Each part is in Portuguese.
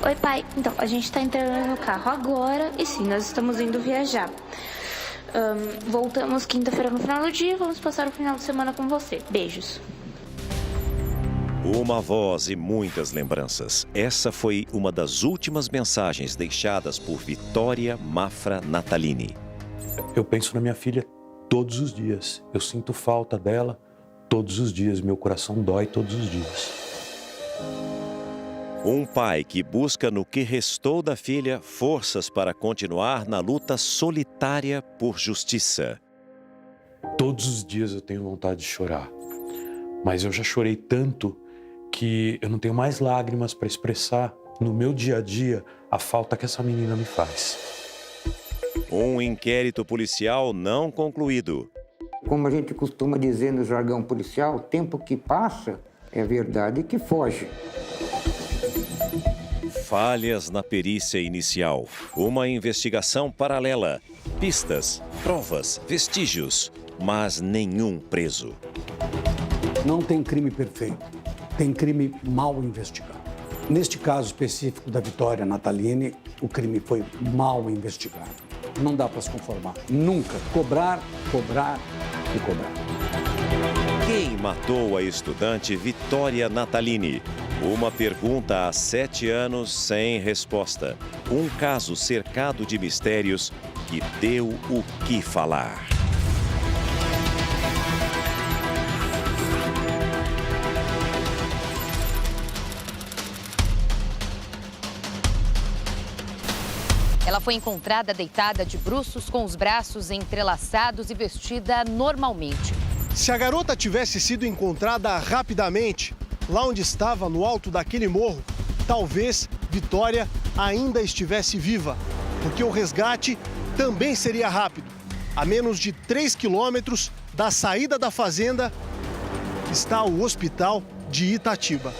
Oi, pai. Então, a gente tá entrando no carro agora e sim, nós estamos indo viajar. Voltamos quinta-feira no final do dia e vamos passar o final de semana com você. Beijos. Uma voz e muitas lembranças. Essa foi uma das últimas mensagens deixadas por Vitória Mafra Natalini. Eu penso na minha filha todos os dias. Eu sinto falta dela todos os dias. Meu coração dói todos os dias. Um pai que busca no que restou da filha forças para continuar na luta solitária por justiça. Todos os dias eu tenho vontade de chorar. Mas eu já chorei tanto que eu não tenho mais lágrimas para expressar no meu dia a dia a falta que essa menina me faz. Um inquérito policial não concluído. Como a gente costuma dizer no jargão policial, tempo que passa é verdade que foge. Falhas na perícia inicial. Uma investigação paralela. Pistas, provas, vestígios, mas nenhum preso. Não tem crime perfeito, tem crime mal investigado. Neste caso específico da Vitória Natalini, o crime foi mal investigado. Não dá para se conformar. Nunca. Cobrar, cobrar e cobrar. Quem matou a estudante Vitória Natalini? Uma pergunta há 7 anos sem resposta. Um caso cercado de mistérios que deu o que falar. Ela foi encontrada deitada de bruços com os braços entrelaçados e vestida normalmente. Se a garota tivesse sido encontrada rapidamente, lá onde estava, no alto daquele morro, talvez Vitória ainda estivesse viva, porque o resgate também seria rápido. A menos de 3 quilômetros da saída da fazenda está o hospital de Itatiba.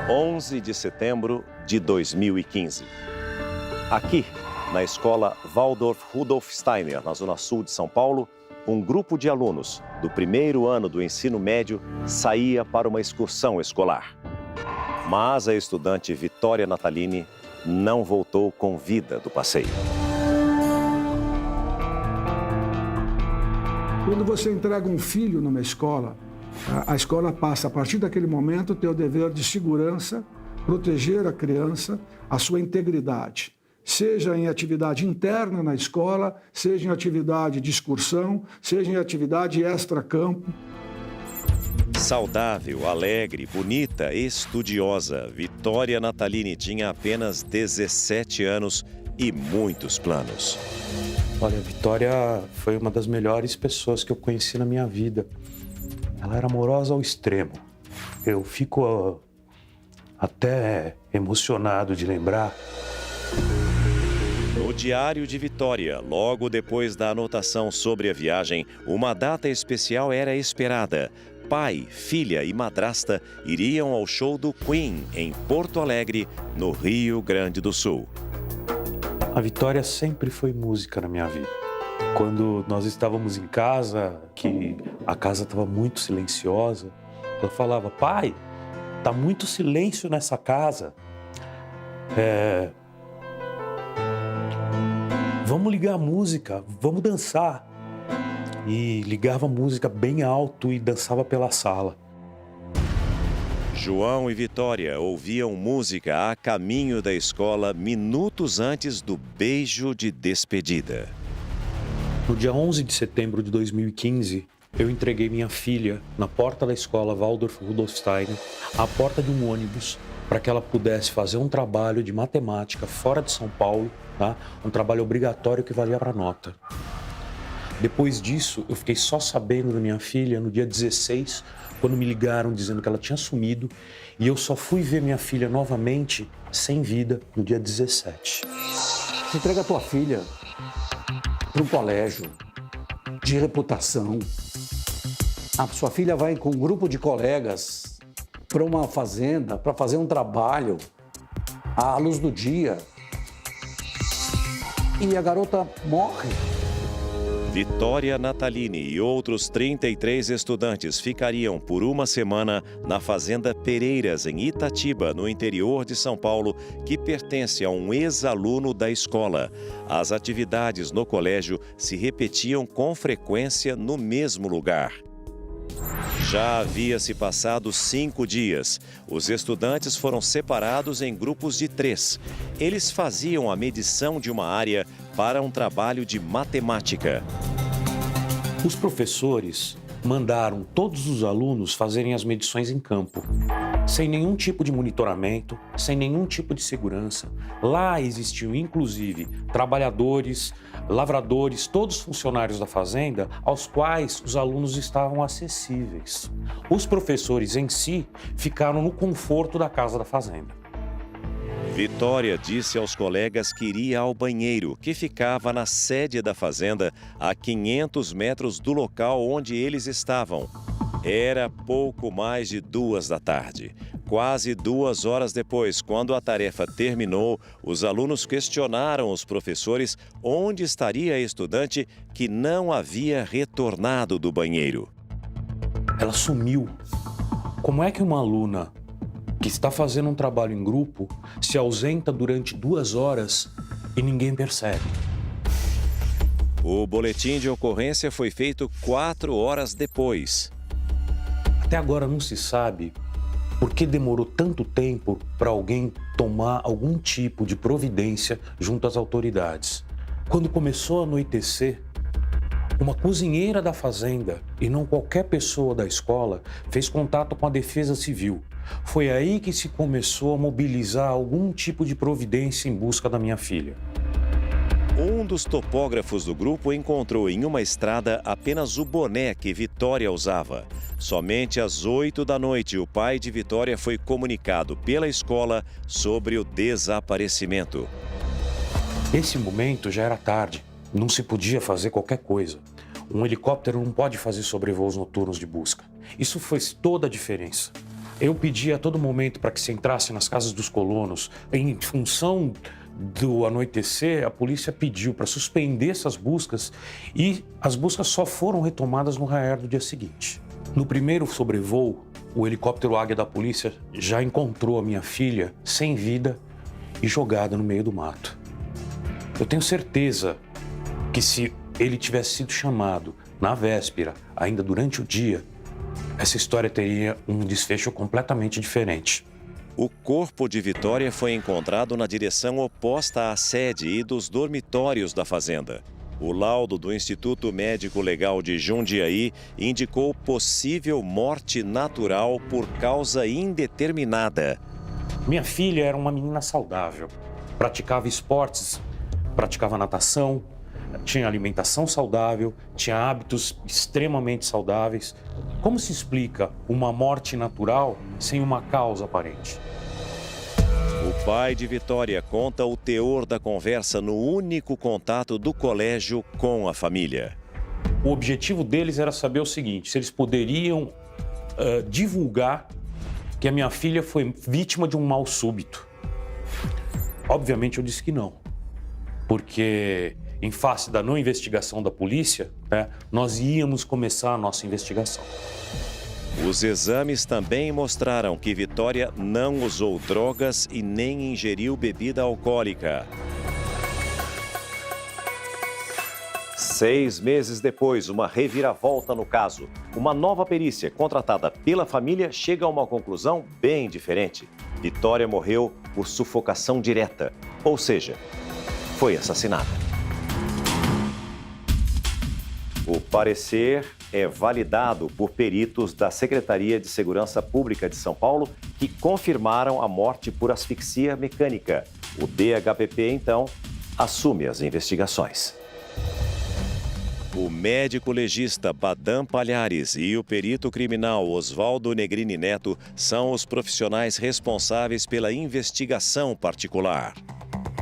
11 de setembro de 2015. Aqui, na escola Waldorf Rudolf Steiner, na zona sul de São Paulo, um grupo de alunos do primeiro ano do ensino médio saía para uma excursão escolar. Mas a estudante Vitória Natalini não voltou com vida do passeio. Quando você entrega um filho numa escola, a escola passa, a partir daquele momento, ter o dever de segurança, proteger a criança, a sua integridade. Seja em atividade interna na escola, seja em atividade de excursão, seja em atividade extra-campo. Saudável, alegre, bonita, estudiosa, Vitória Natalini tinha apenas 17 anos e muitos planos. Olha, a Vitória foi uma das melhores pessoas que eu conheci na minha vida. Ela era amorosa ao extremo. Eu fico até emocionado de lembrar. No diário de Vitória, logo depois da anotação sobre a viagem, uma data especial era esperada. Pai, filha e madrasta iriam ao show do Queen em Porto Alegre, no Rio Grande do Sul. A Vitória sempre foi música na minha vida. Quando nós estávamos em casa, que a casa estava muito silenciosa, ela falava: pai, tá muito silêncio nessa casa. Vamos ligar a música, vamos dançar. E ligava a música bem alto e dançava pela sala. João e Vitória ouviam música a caminho da escola minutos antes do beijo de despedida. No dia 11 de setembro de 2015, eu entreguei minha filha na porta da escola Waldorf Rudolf Steiner, à porta de um ônibus, para que ela pudesse fazer um trabalho de matemática fora de São Paulo, tá? Um trabalho obrigatório que valia para nota. Depois disso, eu fiquei só sabendo da minha filha no dia 16, quando me ligaram dizendo que ela tinha sumido, e eu só fui ver minha filha novamente, sem vida, no dia 17. Você entrega a tua filha para um colégio de reputação. A sua filha vai com um grupo de colegas para uma fazenda, para fazer um trabalho à luz do dia. E a garota morre. Vitória Natalini e outros 33 estudantes ficariam por uma semana na Fazenda Pereiras, em Itatiba, no interior de São Paulo, que pertence a um ex-aluno da escola. As atividades no colégio se repetiam com frequência no mesmo lugar. Já havia se passado 5 dias. Os estudantes foram separados em grupos de 3. Eles faziam a medição de uma área para um trabalho de matemática. Os professores mandaram todos os alunos fazerem as medições em campo, sem nenhum tipo de monitoramento, sem nenhum tipo de segurança. Lá existiam, inclusive, trabalhadores, lavradores, todos funcionários da fazenda, aos quais os alunos estavam acessíveis. Os professores em si ficaram no conforto da casa da fazenda. Vitória disse aos colegas que iria ao banheiro, que ficava na sede da fazenda, a 500 metros do local onde eles estavam. Era pouco mais de 2 da tarde. Quase 2 horas depois, quando a tarefa terminou, os alunos questionaram os professores onde estaria a estudante que não havia retornado do banheiro. Ela sumiu. Como é que uma aluna que está fazendo um trabalho em grupo se ausenta durante 2 horas e ninguém percebe? O boletim de ocorrência foi feito 4 horas depois. Até agora não se sabe por que demorou tanto tempo para alguém tomar algum tipo de providência junto às autoridades. Quando começou a anoitecer, uma cozinheira da fazenda, e não qualquer pessoa da escola, fez contato com a Defesa Civil. Foi aí que se começou a mobilizar algum tipo de providência em busca da minha filha. Um dos topógrafos do grupo encontrou em uma estrada apenas o boné que Vitória usava. Somente às 8 da noite, o pai de Vitória foi comunicado pela escola sobre o desaparecimento. Esse momento já era tarde, não se podia fazer qualquer coisa. Um helicóptero não pode fazer sobrevoos noturnos de busca. Isso fez toda a diferença. Eu pedi a todo momento para que se entrasse nas casas dos colonos. Em função do anoitecer, a polícia pediu para suspender essas buscas e as buscas só foram retomadas no raiar do dia seguinte. No primeiro sobrevoo, o helicóptero Águia da polícia já encontrou a minha filha sem vida e jogada no meio do mato. Eu tenho certeza que se ele tivesse sido chamado na véspera, ainda durante o dia, essa história teria um desfecho completamente diferente. O corpo de Vitória foi encontrado na direção oposta à sede e dos dormitórios da fazenda. O laudo do Instituto Médico Legal de Jundiaí indicou possível morte natural por causa indeterminada. Minha filha era uma menina saudável, praticava esportes, praticava natação, tinha alimentação saudável, tinha hábitos extremamente saudáveis. Como se explica uma morte natural sem uma causa aparente? O pai de Vitória conta o teor da conversa no único contato do colégio com a família. O objetivo deles era saber o seguinte: se eles poderiam divulgar que a minha filha foi vítima de um mal súbito. Obviamente eu disse que não, porque em face da não investigação da polícia, nós íamos começar a nossa investigação. Os exames também mostraram que Vitória não usou drogas e nem ingeriu bebida alcoólica. 6 meses depois, uma reviravolta no caso. Uma nova perícia contratada pela família chega a uma conclusão bem diferente. Vitória morreu por sufocação direta, ou seja, foi assassinada. O parecer é validado por peritos da Secretaria de Segurança Pública de São Paulo, que confirmaram a morte por asfixia mecânica. O DHPP, então, assume as investigações. O médico legista Badam Palhares e o perito criminal Oswaldo Negrini Neto são os profissionais responsáveis pela investigação particular.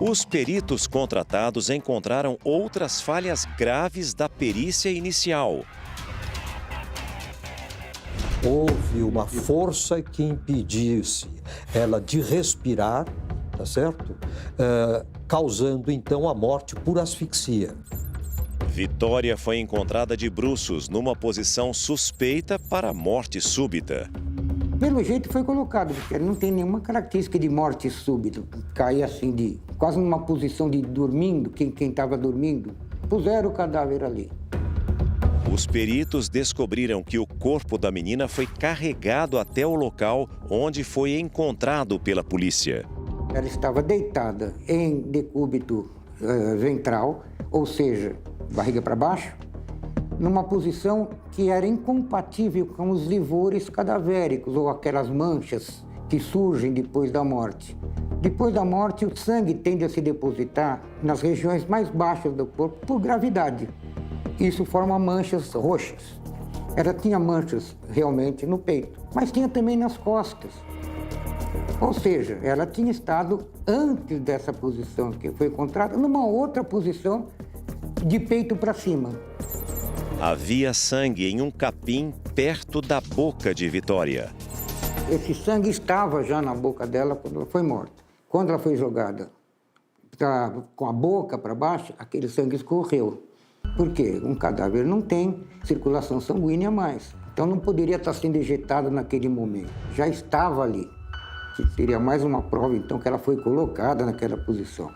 Os peritos contratados encontraram outras falhas graves da perícia inicial. Houve uma força que impedisse ela de respirar, tá certo? Causando então a morte por asfixia. Vitória foi encontrada de bruços, numa posição suspeita para morte súbita. Pelo jeito foi colocado, porque não tem nenhuma característica de morte súbita. Cair assim, quase numa posição de dormindo, quem estava dormindo. Puseram o cadáver ali. Os peritos descobriram que o corpo da menina foi carregado até o local onde foi encontrado pela polícia. Ela estava deitada em decúbito ventral, ou seja, barriga para baixo, numa posição que era incompatível com os livores cadavéricos ou aquelas manchas que surgem depois da morte. Depois da morte, o sangue tende a se depositar nas regiões mais baixas do corpo por gravidade. Isso forma manchas roxas. Ela tinha manchas realmente no peito, mas tinha também nas costas. Ou seja, ela tinha estado, antes dessa posição que foi encontrada, numa outra posição de peito para cima. Havia sangue em um capim perto da boca de Vitória. Esse sangue estava já na boca dela quando ela foi morta. Quando ela foi jogada com a boca para baixo, aquele sangue escorreu. Por quê? Um cadáver não tem circulação sanguínea mais. Então não poderia estar sendo ejetado naquele momento. Já estava ali. Seria mais uma prova, então, que ela foi colocada naquela posição.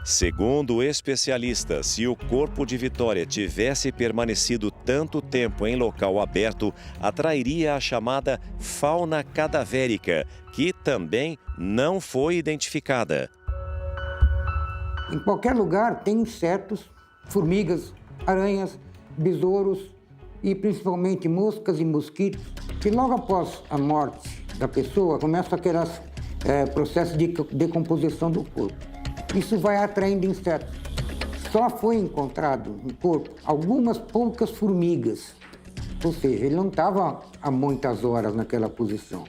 Segundo o especialista, se o corpo de Vitória tivesse permanecido tanto tempo em local aberto, atrairia a chamada fauna cadavérica, que também não foi identificada. Em qualquer lugar tem insetos, formigas, aranhas, besouros e principalmente moscas e mosquitos, que logo após a morte da pessoa começam aqueles processos de decomposição do corpo. Isso vai atraindo insetos. Só foi encontrado no corpo algumas poucas formigas, ou seja, ele não estava há muitas horas naquela posição.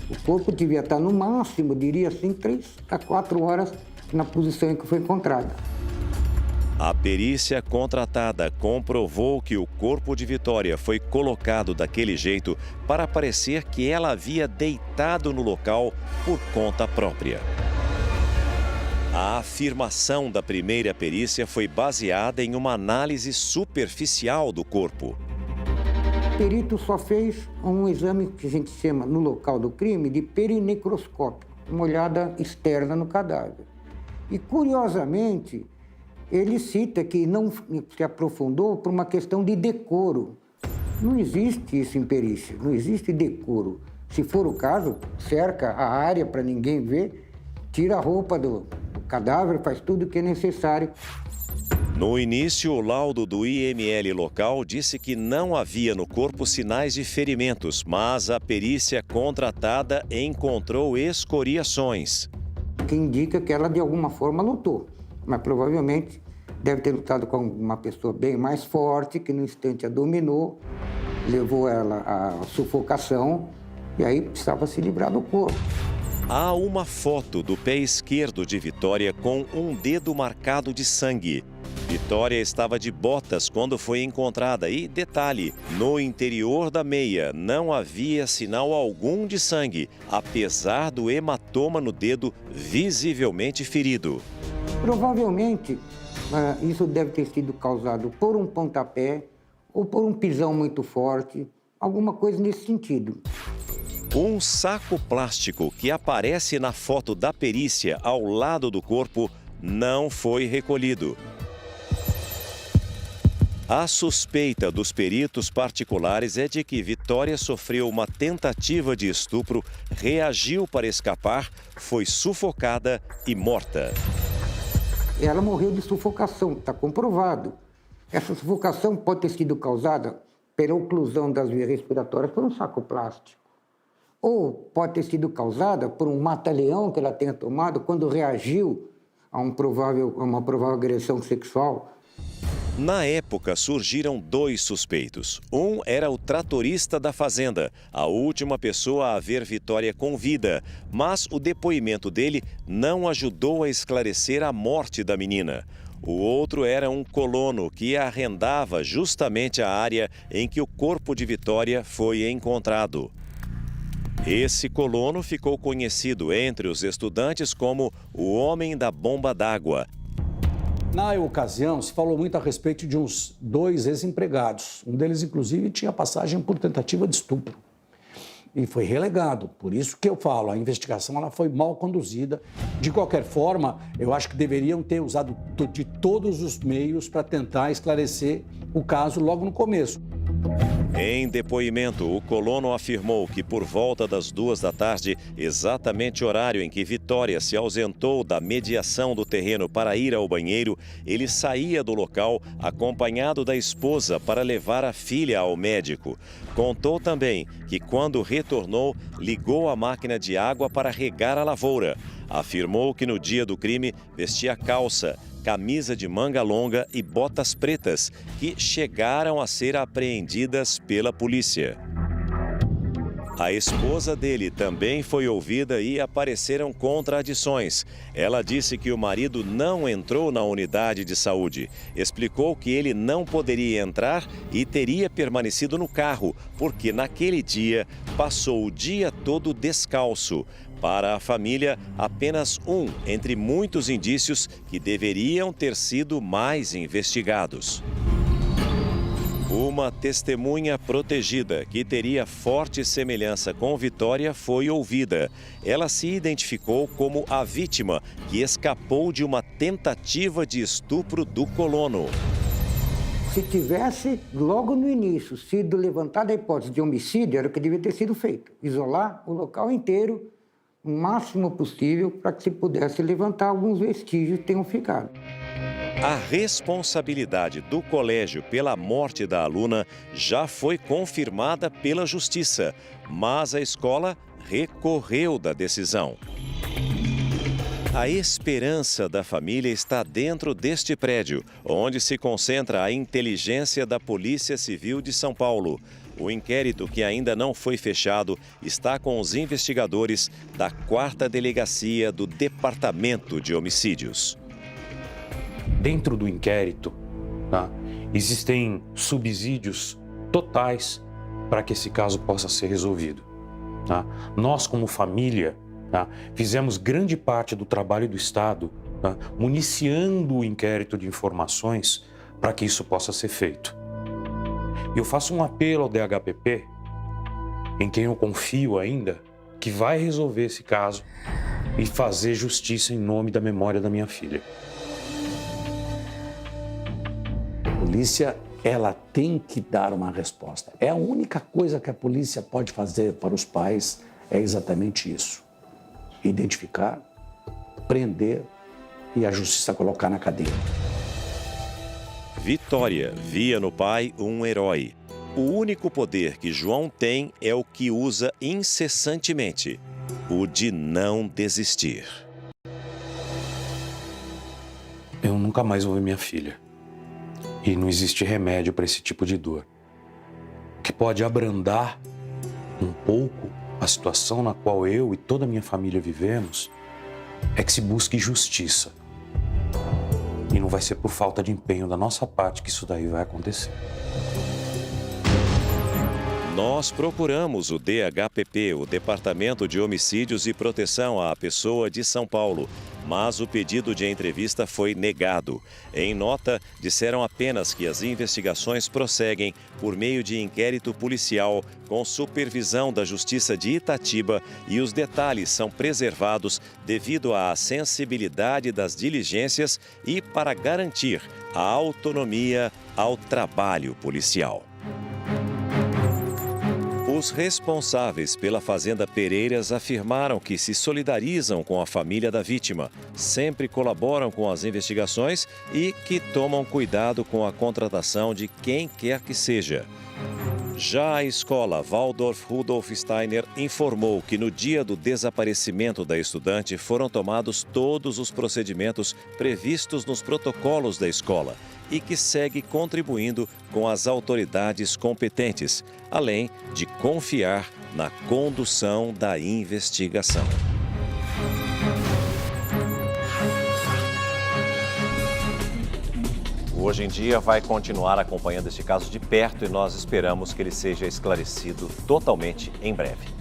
O corpo devia estar no máximo, diria assim, 3 a 4 horas na posição em que foi encontrada. A perícia contratada comprovou que o corpo de Vitória foi colocado daquele jeito para parecer que ela havia deitado no local por conta própria. A afirmação da primeira perícia foi baseada em uma análise superficial do corpo. O perito só fez um exame que a gente chama, no local do crime, de perinecroscópico, uma olhada externa no cadáver. E, curiosamente, ele cita que não se aprofundou por uma questão de decoro. Não existe isso em perícia, não existe decoro. Se for o caso, cerca a área para ninguém ver, tira a roupa do cadáver, faz tudo o que é necessário. No início, o laudo do IML local disse que não havia no corpo sinais de ferimentos, mas a perícia contratada encontrou escoriações. Que indica que ela, de alguma forma, lutou. Mas provavelmente deve ter lutado com uma pessoa bem mais forte, que no instante a dominou, levou ela à sufocação e aí precisava se livrar do corpo. Há uma foto do pé esquerdo de Vitória com um dedo marcado de sangue. Vitória estava de botas quando foi encontrada e, detalhe, no interior da meia não havia sinal algum de sangue, apesar do hematoma no dedo visivelmente ferido. Provavelmente, isso deve ter sido causado por um pontapé ou por um pisão muito forte, alguma coisa nesse sentido. Um saco plástico que aparece na foto da perícia ao lado do corpo não foi recolhido. A suspeita dos peritos particulares é de que Vitória sofreu uma tentativa de estupro, reagiu para escapar, foi sufocada e morta. Ela morreu de sufocação, está comprovado. Essa sufocação pode ter sido causada pela oclusão das vias respiratórias por um saco plástico. Ou pode ter sido causada por um mata-leão que ela tenha tomado quando reagiu a uma provável agressão sexual. Na época, surgiram 2 suspeitos. Um era o tratorista da fazenda, a última pessoa a ver Vitória com vida, mas o depoimento dele não ajudou a esclarecer a morte da menina. O outro era um colono que arrendava justamente a área em que o corpo de Vitória foi encontrado. Esse colono ficou conhecido entre os estudantes como o Homem da Bomba d'Água. Na ocasião, se falou muito a respeito de uns 2 ex-empregados. Um deles, inclusive, tinha passagem por tentativa de estupro. E foi relegado. Por isso que eu falo, a investigação ela foi mal conduzida. De qualquer forma, eu acho que deveriam ter usado de todos os meios para tentar esclarecer o caso logo no começo. Em depoimento, o colono afirmou que por volta das 2 da tarde, exatamente horário em que Vitória se ausentou da mediação do terreno para ir ao banheiro, ele saía do local acompanhado da esposa para levar a filha ao médico. Contou também que quando retornou, ligou a máquina de água para regar a lavoura. Afirmou que no dia do crime vestia calça, camisa de manga longa e botas pretas, que chegaram a ser apreendidas pela polícia. A esposa dele também foi ouvida e apareceram contradições. Ela disse que o marido não entrou na unidade de saúde. Explicou que ele não poderia entrar e teria permanecido no carro, porque naquele dia passou o dia todo descalço. Para a família, apenas um entre muitos indícios que deveriam ter sido mais investigados. Uma testemunha protegida, que teria forte semelhança com Vitória, foi ouvida. Ela se identificou como a vítima que escapou de uma tentativa de estupro do colono. Se tivesse, logo no início, sido levantada a hipótese de homicídio, era o que devia ter sido feito. Isolar o local inteiro, o máximo possível, para que se pudesse levantar alguns vestígios que tenham ficado. A responsabilidade do colégio pela morte da aluna já foi confirmada pela Justiça, mas a escola recorreu da decisão. A esperança da família está dentro deste prédio, onde se concentra a inteligência da Polícia Civil de São Paulo. O inquérito, que ainda não foi fechado, está com os investigadores da 4ª Delegacia do Departamento de Homicídios. Dentro do inquérito, existem subsídios totais para que esse caso possa ser resolvido. Nós, como família, fizemos grande parte do trabalho do Estado, municiando o inquérito de informações para que isso possa ser feito. Eu faço um apelo ao DHPP, em quem eu confio ainda, que vai resolver esse caso e fazer justiça em nome da memória da minha filha. A polícia, ela tem que dar uma resposta. É a única coisa que a polícia pode fazer para os pais, é exatamente isso. Identificar, prender e a justiça colocar na cadeia. Vitória via no pai um herói. O único poder que João tem é o que usa incessantemente, o de não desistir. Eu nunca mais vou ver minha filha. E não existe remédio para esse tipo de dor. O que pode abrandar um pouco a situação na qual eu e toda a minha família vivemos é que se busque justiça. E não vai ser por falta de empenho da nossa parte que isso daí vai acontecer. Nós procuramos o DHPP, o Departamento de Homicídios e Proteção à Pessoa de São Paulo, mas o pedido de entrevista foi negado. Em nota, disseram apenas que as investigações prosseguem por meio de inquérito policial com supervisão da Justiça de Itatiba e os detalhes são preservados devido à sensibilidade das diligências e para garantir a autonomia ao trabalho policial. Os responsáveis pela Fazenda Pereiras afirmaram que se solidarizam com a família da vítima, sempre colaboram com as investigações e que tomam cuidado com a contratação de quem quer que seja. Já a escola Waldorf Rudolf Steiner informou que no dia do desaparecimento da estudante foram tomados todos os procedimentos previstos nos protocolos da escola e que segue contribuindo com as autoridades competentes, além de confiar na condução da investigação. Hoje em dia vai continuar acompanhando este caso de perto e nós esperamos que ele seja esclarecido totalmente em breve.